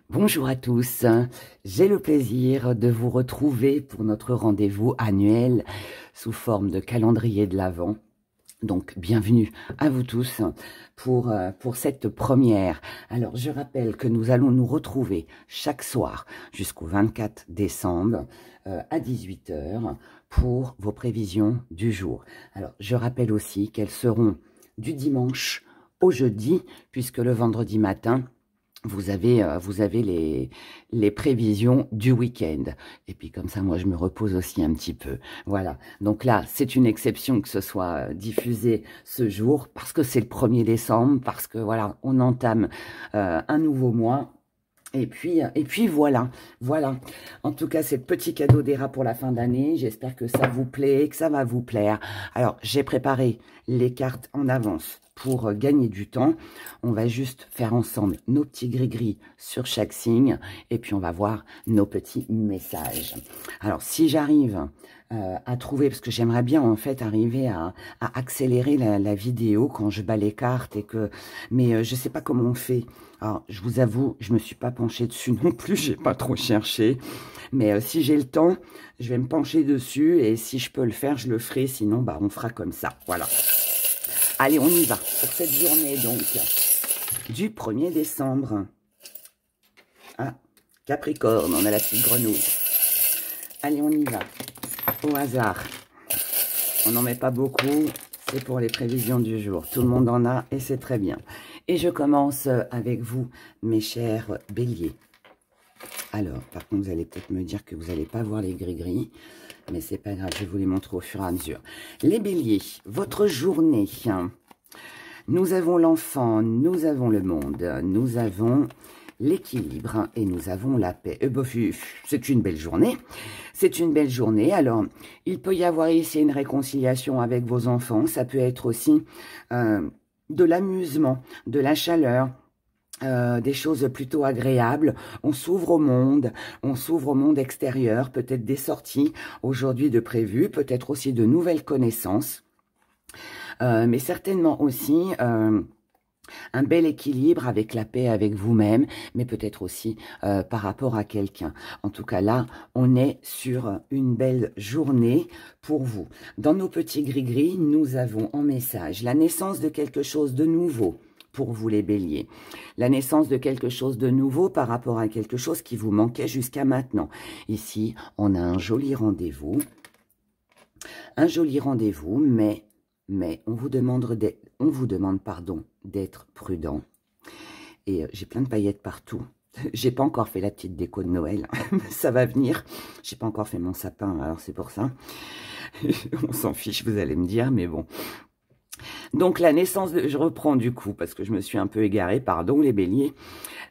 Bonjour à tous, j'ai le plaisir de vous retrouver pour notre rendez-vous annuel sous forme de calendrier de l'Avent. Donc, bienvenue à vous tous pour cette première. Alors, je rappelle que nous allons nous retrouver chaque soir jusqu'au 24 décembre à 18 h pour vos prévisions du jour. Alors, je rappelle aussi qu'elles seront du dimanche au jeudi, puisque le vendredi matin, vous avez les prévisions du week-end. Et puis comme ça, moi, je me repose aussi un petit peu. Voilà. Donc là, c'est une exception que ce soit diffusé ce jour, parce que c'est le 1er décembre, parce que voilà, on entame un nouveau mois. Et puis voilà. En tout cas, c'est le petit cadeau d'Era pour la fin d'année. J'espère que ça vous plaît, que ça va vous plaire. Alors, j'ai préparé les cartes en avance pour gagner du temps. On va juste faire ensemble nos petits gris-gris sur chaque signe. Et puis, on va voir nos petits messages. Alors, si j'arrive à trouver, parce que j'aimerais bien en fait arriver à accélérer la vidéo quand je bats les cartes, mais je sais pas comment on fait. Alors, je vous avoue, je me suis pas penchée dessus non plus, j'ai pas trop cherché. Mais si j'ai le temps, je vais me pencher dessus et si je peux le faire, je le ferai. Sinon, bah, on fera comme ça. Voilà. Allez, on y va pour cette journée donc du 1er décembre. Ah, Capricorne, on a la petite grenouille. Allez, on y va. Au hasard. On n'en met pas beaucoup. C'est pour les prévisions du jour. Tout le monde en a et c'est très bien. Et je commence avec vous, mes chers béliers. Alors, par contre, vous allez peut-être me dire que vous n'allez pas voir les gris-gris, mais c'est pas grave, je vais vous les montrer au fur et à mesure. Les béliers, votre journée. Nous avons l'enfant, nous avons le monde, nous avons l'équilibre et nous avons la paix. C'est une belle journée. C'est une belle journée. Alors, il peut y avoir ici une réconciliation avec vos enfants. Ça peut être aussi de l'amusement, de la chaleur, des choses plutôt agréables. On s'ouvre au monde extérieur, peut-être des sorties aujourd'hui de prévues, peut-être aussi de nouvelles connaissances, mais certainement aussi un bel équilibre avec la paix avec vous-même, mais peut-être aussi par rapport à quelqu'un. En tout cas, là, on est sur une belle journée pour vous. Dans nos petits gris-gris, nous avons en message la naissance de quelque chose de nouveau pour vous les béliers. La naissance de quelque chose de nouveau par rapport à quelque chose qui vous manquait jusqu'à maintenant. Ici, on a un joli rendez-vous. Un joli rendez-vous, mais on vous demande d'être prudent. Et j'ai plein de paillettes partout. J'ai pas encore fait la petite déco de Noël. Ça va venir. J'ai pas encore fait mon sapin, alors c'est pour ça. On s'en fiche, vous allez me dire, mais bon. Donc la naissance de... Je reprends du coup, parce que je me suis un peu égarée, pardon les béliers.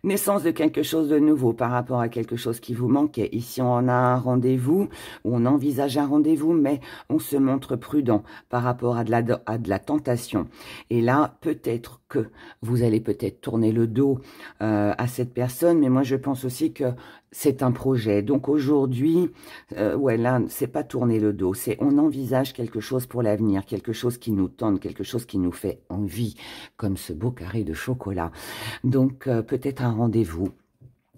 Naissance de quelque chose de nouveau par rapport à quelque chose qui vous manquait. Ici, on a un rendez-vous, ou on envisage un rendez-vous, mais on se montre prudent par rapport à de la tentation. Et là, peut-être que vous allez peut-être tourner le dos à cette personne, mais moi, je pense aussi que c'est un projet. Donc aujourd'hui, ouais, là, c'est pas tourner le dos, c'est on envisage quelque chose pour l'avenir, quelque chose qui nous tente, quelque chose qui nous fait envie, comme ce beau carré de chocolat. Donc peut-être un rendez-vous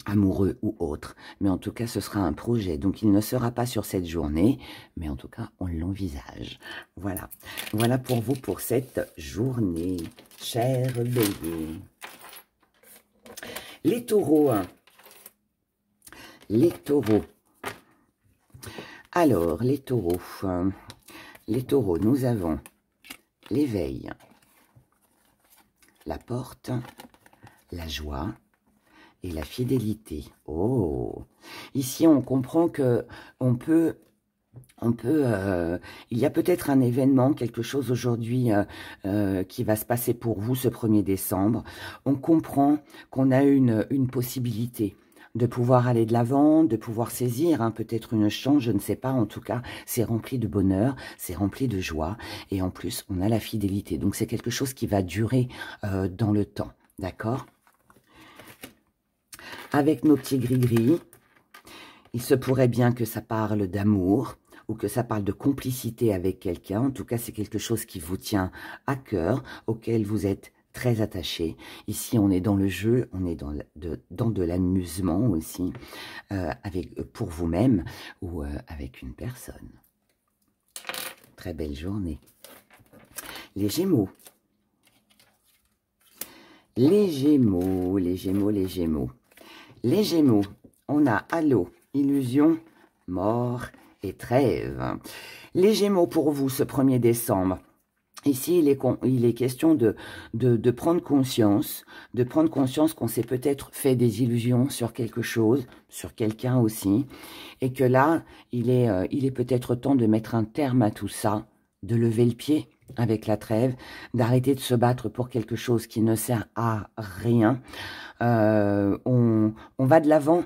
amoureux ou autre, mais en tout cas ce sera un projet, donc il ne sera pas sur cette journée, mais en tout cas on l'envisage. Voilà, voilà pour vous pour cette journée, chers béliers. Les taureaux, les taureaux. Alors les taureaux, nous avons l'éveil, la porte, la joie et la fidélité. Oh, ici on comprend que il y a peut-être un événement, quelque chose aujourd'hui qui va se passer pour vous ce 1er décembre. On comprend qu'on a une possibilité de pouvoir aller de l'avant, de pouvoir saisir peut-être une chance, je ne sais pas, en tout cas, c'est rempli de bonheur, c'est rempli de joie, et en plus, on a la fidélité. Donc, c'est quelque chose qui va durer dans le temps, d'accord? Avec nos petits gris-gris, il se pourrait bien que ça parle d'amour, ou que ça parle de complicité avec quelqu'un. En tout cas, c'est quelque chose qui vous tient à cœur, auquel vous êtes très attaché. Ici, on est dans le jeu, on est dans de l'amusement aussi, pour vous-même ou avec une personne. Très belle journée. Les Gémeaux. Les Gémeaux, les Gémeaux, les Gémeaux. Les Gémeaux, on a halo, illusion, mort et trêve. Les Gémeaux pour vous ce 1er décembre. Ici, il est question de prendre conscience, qu'on s'est peut-être fait des illusions sur quelque chose, sur quelqu'un aussi, et que là, il est peut-être temps de mettre un terme à tout ça, de lever le pied avec la trêve, d'arrêter de se battre pour quelque chose qui ne sert à rien. On va de l'avant,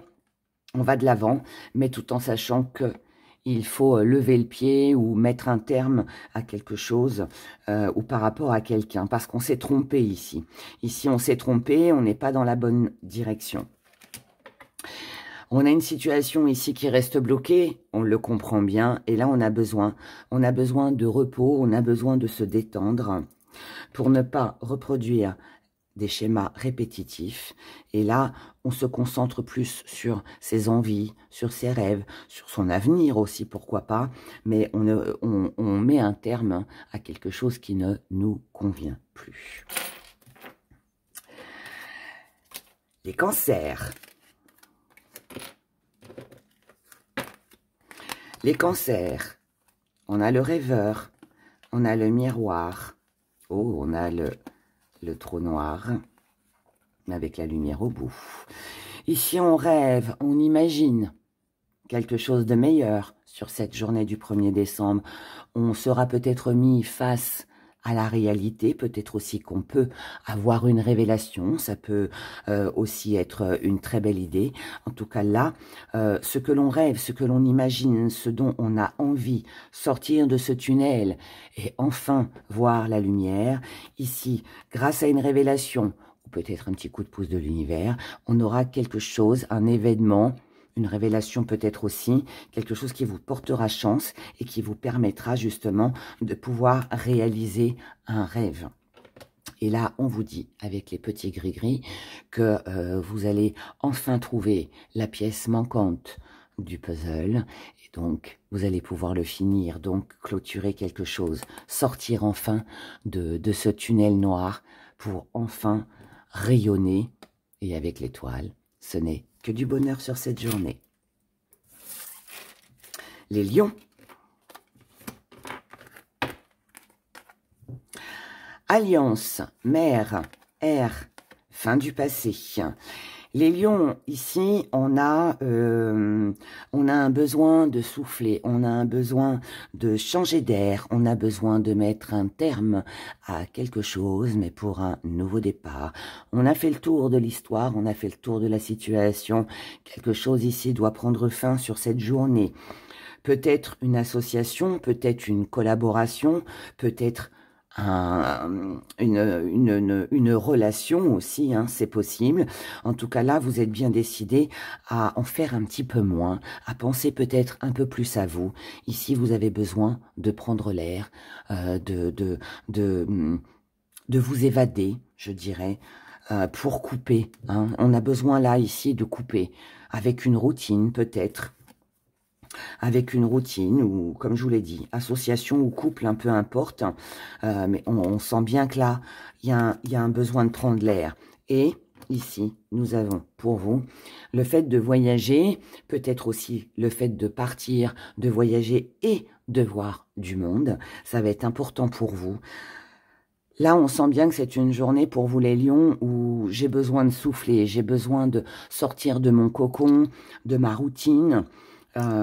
mais tout en sachant que il faut lever le pied ou mettre un terme à quelque chose ou par rapport à quelqu'un, parce qu'on s'est trompé ici. Ici, on s'est trompé, on n'est pas dans la bonne direction. On a une situation ici qui reste bloquée, on le comprend bien, et là, on a besoin de repos, on a besoin de se détendre pour ne pas reproduire des schémas répétitifs. Et là, on se concentre plus sur ses envies, sur ses rêves, sur son avenir aussi, pourquoi pas. Mais on met un terme à quelque chose qui ne nous convient plus. Les cancers. Les cancers. On a le rêveur, on a le miroir. Oh, on a le trou noir, avec la lumière au bout. Ici, on rêve, on imagine quelque chose de meilleur sur cette journée du 1er décembre. On sera peut-être mis face à la réalité, peut-être aussi qu'on peut avoir une révélation, ça peut aussi être une très belle idée. En tout cas là, ce que l'on rêve, ce que l'on imagine, ce dont on a envie, sortir de ce tunnel et enfin voir la lumière. Ici, grâce à une révélation, ou peut-être un petit coup de pouce de l'univers, on aura quelque chose, un événement, une révélation peut-être aussi, quelque chose qui vous portera chance et qui vous permettra justement de pouvoir réaliser un rêve. Et là, on vous dit, avec les petits gris-gris, que vous allez enfin trouver la pièce manquante du puzzle. Et donc, vous allez pouvoir le finir, donc clôturer quelque chose, sortir enfin de ce tunnel noir pour enfin rayonner. Et avec l'étoile, ce n'est que du bonheur sur cette journée. Les lions. Alliance, mer, air, fin du passé. Les lions, ici, on a un besoin de souffler, on a un besoin de changer d'air, on a besoin de mettre un terme à quelque chose, mais pour un nouveau départ. On a fait le tour de l'histoire, on a fait le tour de la situation. Quelque chose ici doit prendre fin sur cette journée. Peut-être une association, peut-être une collaboration, peut-être une relation aussi, hein, c'est possible. En tout cas là, vous êtes bien décidé à en faire un petit peu moins, à penser peut-être un peu plus à vous. Ici, vous avez besoin de prendre l'air, de vous évader, je dirais, pour couper. Hein. On a besoin là, ici, de couper avec une routine peut-être. Avec une routine ou, comme je vous l'ai dit, association ou couple, un peu importe. Mais on sent bien que là, il y a un besoin de prendre l'air. Et ici, nous avons pour vous le fait de voyager, peut-être aussi le fait de partir, de voyager et de voir du monde. Ça va être important pour vous. Là, on sent bien que c'est une journée pour vous les lions où j'ai besoin de souffler, j'ai besoin de sortir de mon cocon, de ma routine.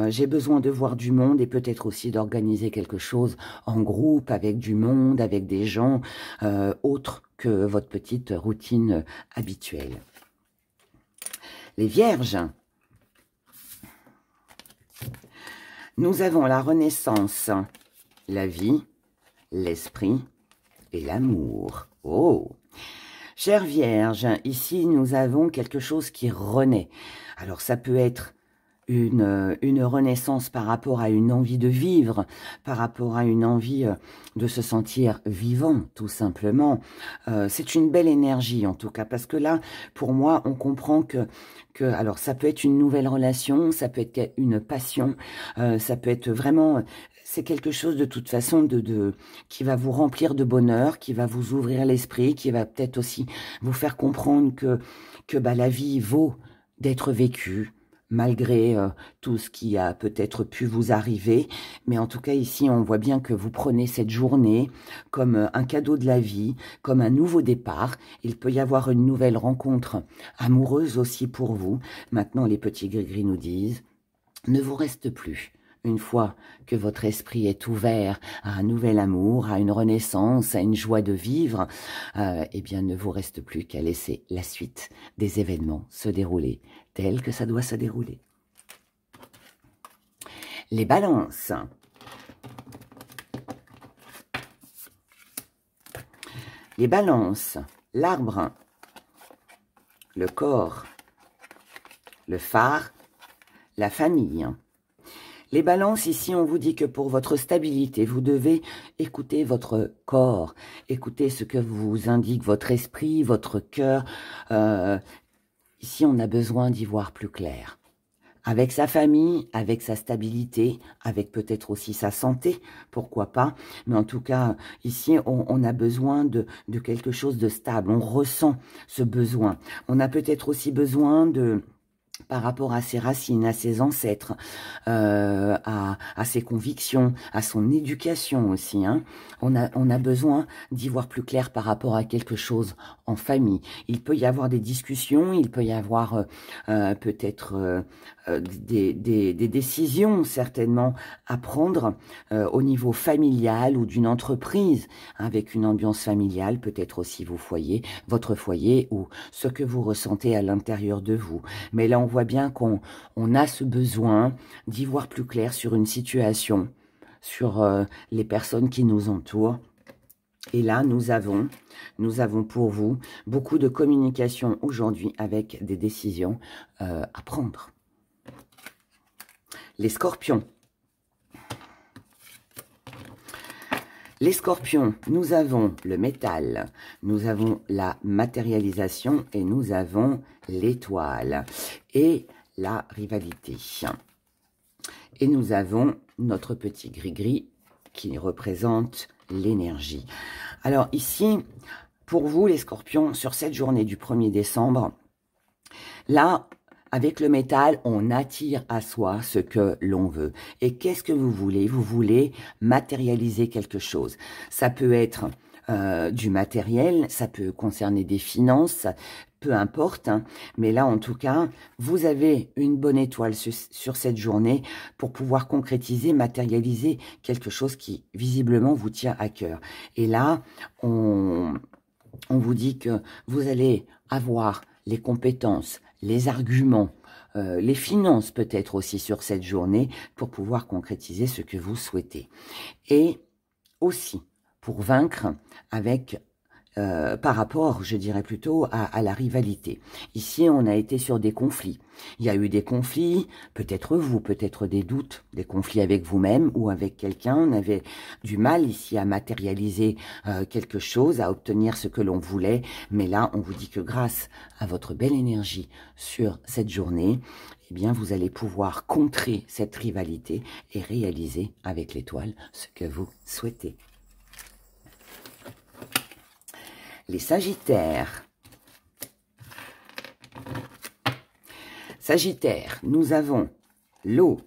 J'ai besoin de voir du monde et peut-être aussi d'organiser quelque chose en groupe, avec du monde, avec des gens autres que votre petite routine habituelle. Les vierges. Nous avons la renaissance, la vie, l'esprit et l'amour. Oh! Chère Vierge, ici nous avons quelque chose qui renaît. Alors ça peut être une renaissance par rapport à une envie de vivre, par rapport à une envie de se sentir vivant, tout simplement. C'est une belle énergie, en tout cas, parce que là, pour moi, on comprend alors, ça peut être une nouvelle relation, ça peut être une passion, ça peut être vraiment... C'est quelque chose, de toute façon, qui va vous remplir de bonheur, qui va vous ouvrir l'esprit, qui va peut-être aussi vous faire comprendre que la vie vaut d'être vécue, malgré tout ce qui a peut-être pu vous arriver. Mais en tout cas, ici, on voit bien que vous prenez cette journée comme un cadeau de la vie, comme un nouveau départ. Il peut y avoir une nouvelle rencontre amoureuse aussi pour vous. Maintenant, les petits gris-gris nous disent, ne vous reste plus. Une fois que votre esprit est ouvert à un nouvel amour, à une renaissance, à une joie de vivre, eh bien, ne vous reste plus qu'à laisser la suite des événements se dérouler tel que ça doit se dérouler. Les balances. Les balances, l'arbre, le corps, le phare, la famille. Les balances, ici, on vous dit que pour votre stabilité, vous devez écouter votre corps, écouter ce que vous indique votre esprit, votre cœur. Ici, on a besoin d'y voir plus clair. Avec sa famille, avec sa stabilité, avec peut-être aussi sa santé, pourquoi pas. Mais en tout cas, ici, on a besoin de quelque chose de stable. On ressent ce besoin. On a peut-être aussi besoin par rapport à ses racines, à ses ancêtres, à ses convictions, à son éducation aussi. Hein. On a besoin d'y voir plus clair par rapport à quelque chose en famille. Il peut y avoir des discussions, il peut y avoir peut-être des décisions certainement à prendre au niveau familial ou d'une entreprise, avec une ambiance familiale, peut-être aussi votre foyer ou ce que vous ressentez à l'intérieur de vous. Mais là, on voit bien qu'on a ce besoin d'y voir plus clair sur une situation, sur les personnes qui nous entourent. Et là, nous avons pour vous beaucoup de communication aujourd'hui avec des décisions à prendre. Les scorpions. Les scorpions, nous avons le métal, nous avons la matérialisation et nous avons l'étoile et la rivalité. Et nous avons notre petit gris-gris qui représente l'énergie. Alors ici, pour vous les scorpions, sur cette journée du 1er décembre, là, avec le métal, on attire à soi ce que l'on veut. Et qu'est-ce que vous voulez? Vous voulez matérialiser quelque chose. Ça peut être du matériel, ça peut concerner des finances, peu importe. Hein. Mais là, en tout cas, vous avez une bonne étoile sur cette journée pour pouvoir concrétiser, matérialiser quelque chose qui, visiblement, vous tient à cœur. Et là, on vous dit que vous allez avoir les compétences, les arguments, les finances peut-être aussi sur cette journée pour pouvoir concrétiser ce que vous souhaitez. Et aussi pour vaincre avec par rapport, je dirais plutôt, à la rivalité. Ici, on a été sur des conflits. Il y a eu des conflits, peut-être vous, peut-être des doutes, des conflits avec vous-même ou avec quelqu'un. On avait du mal ici à matérialiser quelque chose, à obtenir ce que l'on voulait. Mais là, on vous dit que grâce à votre belle énergie sur cette journée, eh bien, vous allez pouvoir contrer cette rivalité et réaliser avec l'étoile ce que vous souhaitez. Les Sagittaires. Sagittaire, nous avons l'eau,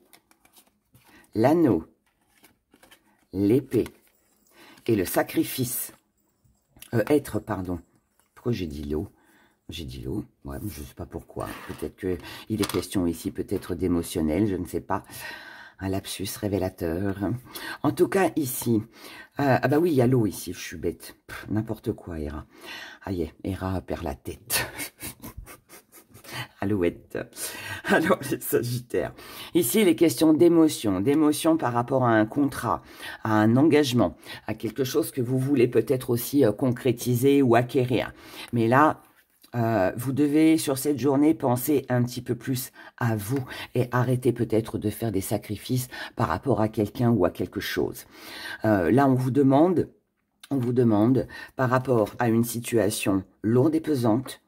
l'anneau, l'épée et le sacrifice. Être, pardon. Pourquoi j'ai dit l'eau? J'ai dit l'eau, ouais, je ne sais pas pourquoi. Peut-être qu'il est question ici peut-être d'émotionnel, je ne sais pas. Un lapsus révélateur. En tout cas, ici, ah bah oui, il y a l'eau ici, je suis bête. N'importe quoi, Héra. Aïe, Héra perd la tête. Alouette. Alors, les Sagittaires. Ici, il est question d'émotion par rapport à un contrat, à un engagement, à quelque chose que vous voulez peut-être aussi concrétiser ou acquérir. Mais là, Vous devez, sur cette journée, penser un petit peu plus à vous et arrêter peut-être de faire des sacrifices par rapport à quelqu'un ou à quelque chose. Là, on vous demande, par rapport à une situation lourde et pesante,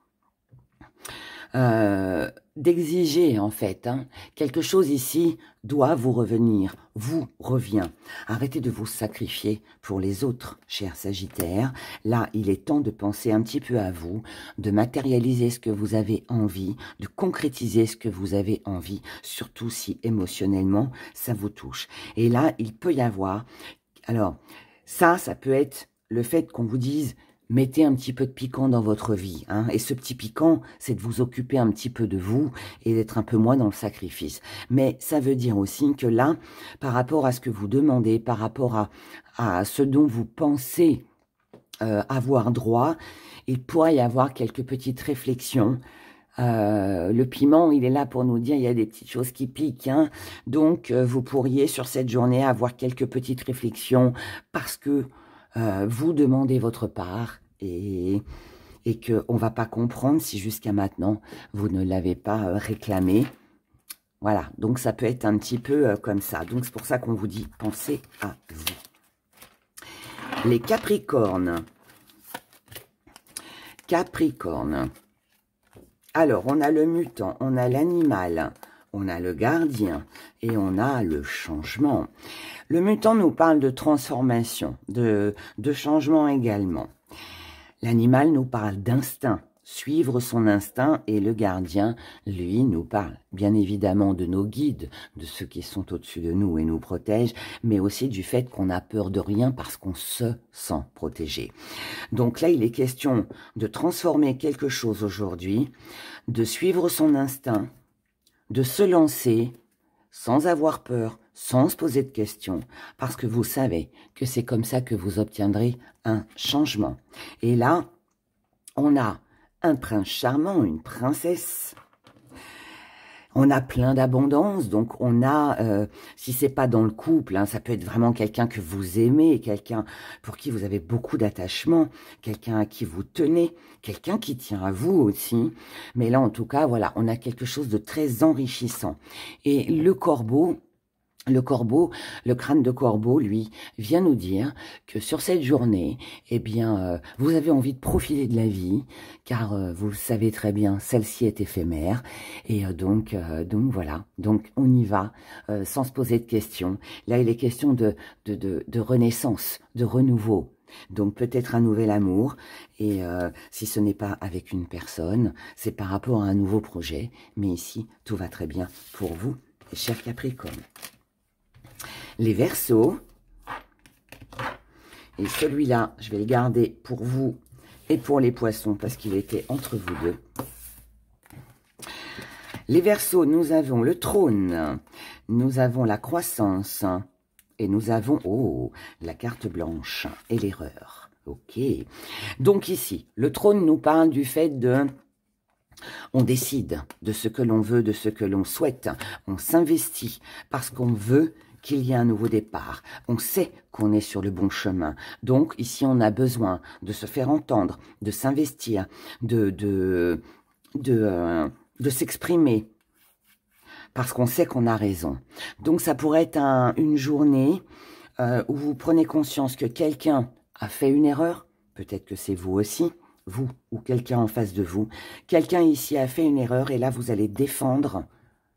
d'exiger en fait, quelque chose ici doit vous revenir, vous revient. Arrêtez de vous sacrifier pour les autres, chers Sagittaires. Là, il est temps de penser un petit peu à vous, de matérialiser ce que vous avez envie, de concrétiser ce que vous avez envie, surtout si émotionnellement ça vous touche. Et là, il peut y avoir, alors ça peut être le fait qu'on vous dise: mettez un petit peu de piquant dans votre vie. Et ce petit piquant, c'est de vous occuper un petit peu de vous et d'être un peu moins dans le sacrifice. Mais ça veut dire aussi que là, par rapport à ce que vous demandez, par rapport à ce dont vous pensez avoir droit, il pourrait y avoir quelques petites réflexions. Le piment, il est là pour nous dire il y a des petites choses qui piquent. Donc, vous pourriez sur cette journée avoir quelques petites réflexions parce que vous demandez votre part et qu'on ne va pas comprendre si jusqu'à maintenant, vous ne l'avez pas réclamé. Voilà, donc ça peut être un petit peu comme ça. Donc, c'est pour ça qu'on vous dit, pensez à vous. Les Capricornes. Capricorne. Alors, on a le mutant, on a l'animal, on a le gardien et on a le changement. Le mutant nous parle de transformation, de changement également. L'animal nous parle d'instinct, suivre son instinct, et le gardien, lui, nous parle bien évidemment de nos guides, de ceux qui sont au-dessus de nous et nous protègent, mais aussi du fait qu'on a peur de rien parce qu'on se sent protégé. Donc là, il est question de transformer quelque chose aujourd'hui, de suivre son instinct, de se lancer sans avoir peur, sans se poser de questions, parce que vous savez que c'est comme ça que vous obtiendrez un changement. Et là, on a un prince charmant, une princesse. On a plein d'abondance, donc on a, si c'est pas dans le couple, ça peut être vraiment quelqu'un que vous aimez, quelqu'un pour qui vous avez beaucoup d'attachement, quelqu'un à qui vous tenez, quelqu'un qui tient à vous aussi. Mais là, en tout cas, voilà, on a quelque chose de très enrichissant. Et le corbeau, le crâne de corbeau, lui, vient nous dire que sur cette journée, eh bien, vous avez envie de profiter de la vie, car vous le savez très bien, celle-ci est éphémère, et donc voilà, donc on y va, sans se poser de questions. Là, il est question de renaissance, de renouveau. Donc peut-être un nouvel amour, et si ce n'est pas avec une personne, c'est par rapport à un nouveau projet, mais ici, tout va très bien pour vous, chers Capricornes. Les Verseaux, et celui-là, je vais le garder pour vous et pour les Poissons, parce qu'il était entre vous deux. Les Verseaux, nous avons le trône, nous avons la croissance, et nous avons, la carte blanche et l'erreur. Ok. Donc ici, le trône nous parle du fait de... On décide de ce que l'on veut, de ce que l'on souhaite. On s'investit parce qu'on veut qu'il y ait un nouveau départ. On sait qu'on est sur le bon chemin. Donc, ici, on a besoin de se faire entendre, de s'investir, de s'exprimer, parce qu'on sait qu'on a raison. Donc, ça pourrait être une journée où vous prenez conscience que quelqu'un a fait une erreur. Peut-être que c'est vous aussi, vous ou quelqu'un en face de vous. Quelqu'un ici a fait une erreur et là, vous allez défendre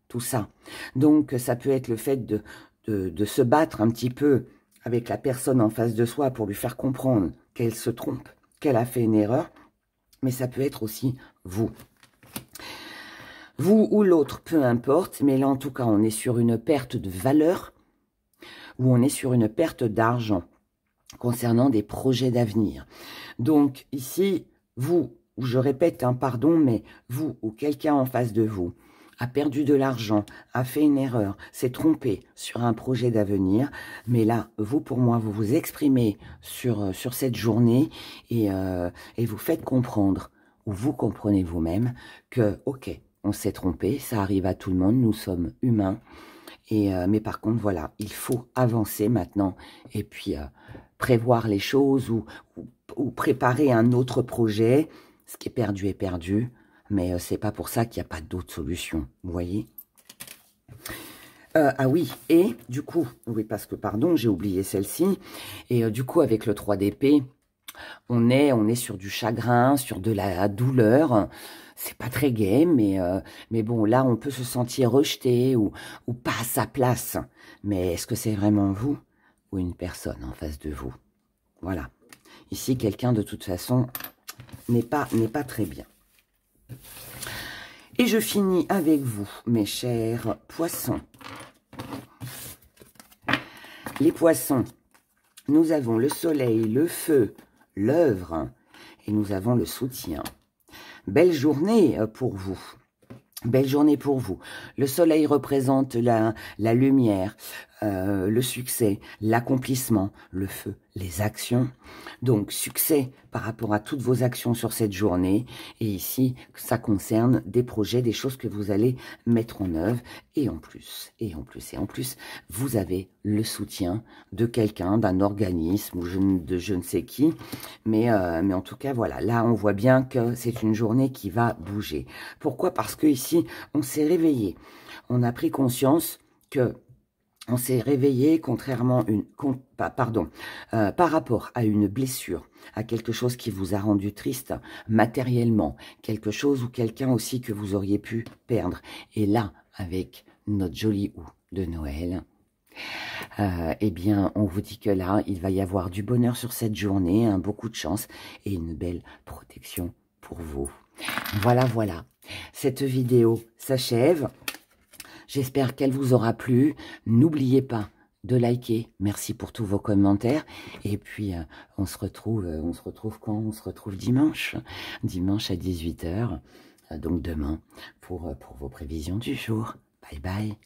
tout ça. Donc, ça peut être le fait de se battre un petit peu avec la personne en face de soi pour lui faire comprendre qu'elle se trompe, qu'elle a fait une erreur, mais ça peut être aussi vous. Vous ou l'autre, peu importe, mais là en tout cas on est sur une perte de valeur ou on est sur une perte d'argent concernant des projets d'avenir. Donc ici, vous, ou je répète, pardon, mais vous ou quelqu'un en face de vous a perdu de l'argent, a fait une erreur, s'est trompé sur un projet d'avenir. Mais là, vous, pour moi, vous vous exprimez sur cette journée et vous faites comprendre, ou vous comprenez vous-même, que, ok, on s'est trompé, ça arrive à tout le monde, nous sommes humains. Mais par contre, voilà, il faut avancer maintenant et puis prévoir les choses ou préparer un autre projet ce qui est perdu, mais c'est pas pour ça qu'il n'y a pas d'autre solution, vous voyez. Ah oui, et du coup, oui, parce que, pardon, j'ai oublié celle-ci, et du coup, avec le 3 d'épée, on est sur du chagrin, sur de la douleur. C'est pas très gai, mais bon, là, on peut se sentir rejeté ou pas à sa place. Mais est-ce que c'est vraiment vous ou une personne en face de vous? Voilà. Ici, quelqu'un, de toute façon, n'est pas très bien. Et je finis avec vous, mes chers poissons. Les poissons, nous avons le soleil, le feu, l'œuvre, et nous avons le soutien. Belle journée pour vous. Belle journée pour vous. Le soleil représente la lumière, le succès, l'accomplissement, le feu, les actions. Donc, succès par rapport à toutes vos actions sur cette journée. Et ici, ça concerne des projets, des choses que vous allez mettre en œuvre. Et en plus, vous avez le soutien de quelqu'un, d'un organisme ou de je ne sais qui. Mais en tout cas, voilà. Là, on voit bien que c'est une journée qui va bouger. Pourquoi? Parce que ici, on s'est réveillé. On a pris conscience que on s'est réveillé par rapport à une blessure, à quelque chose qui vous a rendu triste matériellement, quelque chose ou quelqu'un aussi que vous auriez pu perdre. Et là, avec notre joli ou de Noël, eh bien, on vous dit que là, il va y avoir du bonheur sur cette journée, beaucoup de chance et une belle protection pour vous. Voilà, voilà. Cette vidéo s'achève. J'espère qu'elle vous aura plu. N'oubliez pas de liker. Merci pour tous vos commentaires. Et puis, on se retrouve quand? On se retrouve dimanche. Dimanche à 18 h. Donc demain, pour vos prévisions du jour. Bye bye.